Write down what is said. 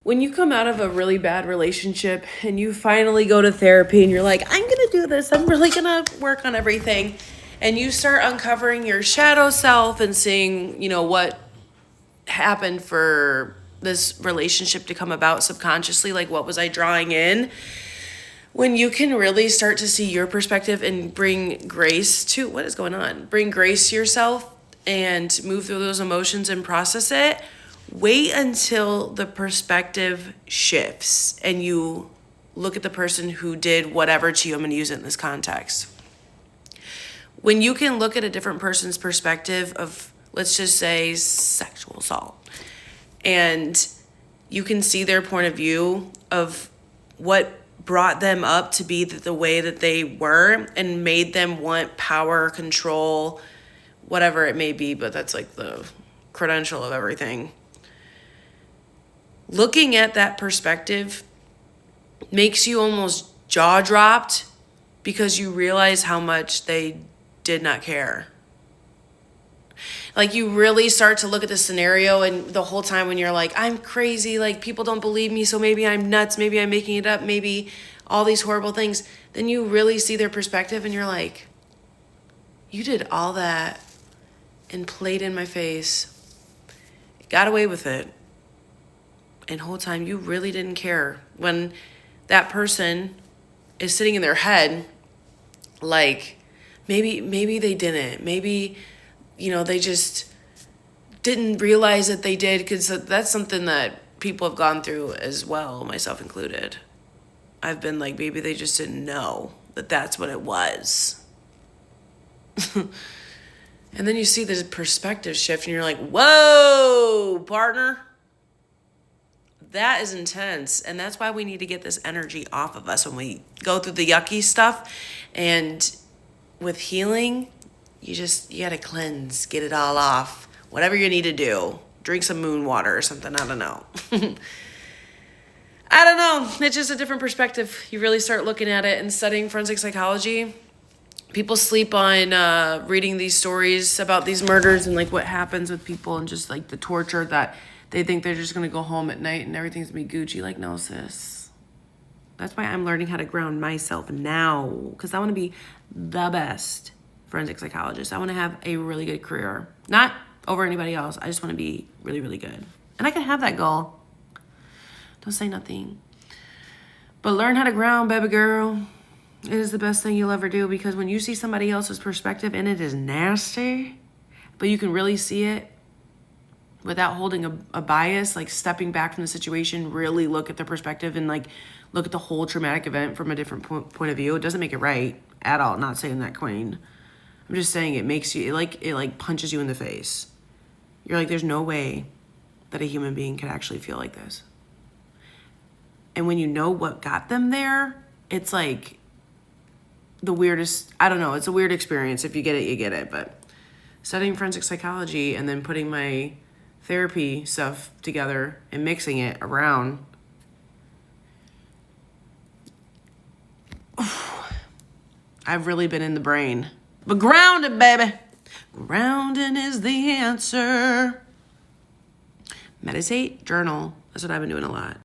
when you come out of a really bad relationship and you finally go to therapy and you're like, I'm going to do this, I'm really going to work on everything. And you start uncovering your shadow self and seeing, what happened for this relationship to come about subconsciously, like what was I drawing in? When you can really start to see your perspective and bring grace to what is going on, bring grace to yourself and move through those emotions and process it, wait until the perspective shifts and you look at the person who did whatever to you. I'm going to use it in this context. When you can look at a different person's perspective of, let's just say, sexual assault, and you can see their point of view of what brought them up to be the way that they were and made them want power, control, whatever it may be, but that's like the credential of everything. Looking at that perspective makes you almost jaw dropped because you realize how much they did not care. Like you really start to look at the scenario, and the whole time when you're like, I'm crazy, like people don't believe me, so maybe I'm nuts, maybe I'm making it up, maybe all these horrible things, then you really see their perspective and you're like, you did all that and played in my face, got away with it, and the whole time you really didn't care. When that person is sitting in their head, like maybe they didn't, maybe they just didn't realize that they did, because that's something that people have gone through as well, myself included. I've been like, maybe they just didn't know that that's what it was. And then you see this perspective shift and you're like, whoa, partner. That is intense. And that's why we need to get this energy off of us when we go through the yucky stuff. And with healing, you gotta cleanse, get it all off. Whatever you need to do. Drink some moon water or something, I don't know. I don't know. It's just a different perspective. You really start looking at it and studying forensic psychology. People sleep on reading these stories about these murders and like what happens with people and just like the torture that they think they're just going to go home at night and everything's going to be Gucci. Like, no, sis. That's why I'm learning how to ground myself now, because I want to be the best forensic psychologist. I want to have a really good career. Not over anybody else. I just want to be really, really good. And I can have that goal. Don't say nothing. But learn how to ground, baby girl. It is the best thing you'll ever do, because when you see somebody else's perspective and it is nasty, but you can really see it without holding a bias, like stepping back from the situation, really look at the perspective and like look at the whole traumatic event from a different point of view. It doesn't make it right at all. I'm not saying that, queen. I'm just saying it makes you, it punches you in the face. You're like, there's no way that a human being could actually feel like this. And when you know what got them there, it's like the weirdest, I don't know, it's a weird experience. If you get it, you get it. But studying forensic psychology and then putting my therapy stuff together and mixing it around, I've really been in the brain. But grounded, baby. Grounding is the answer. Meditate, journal. That's what I've been doing a lot.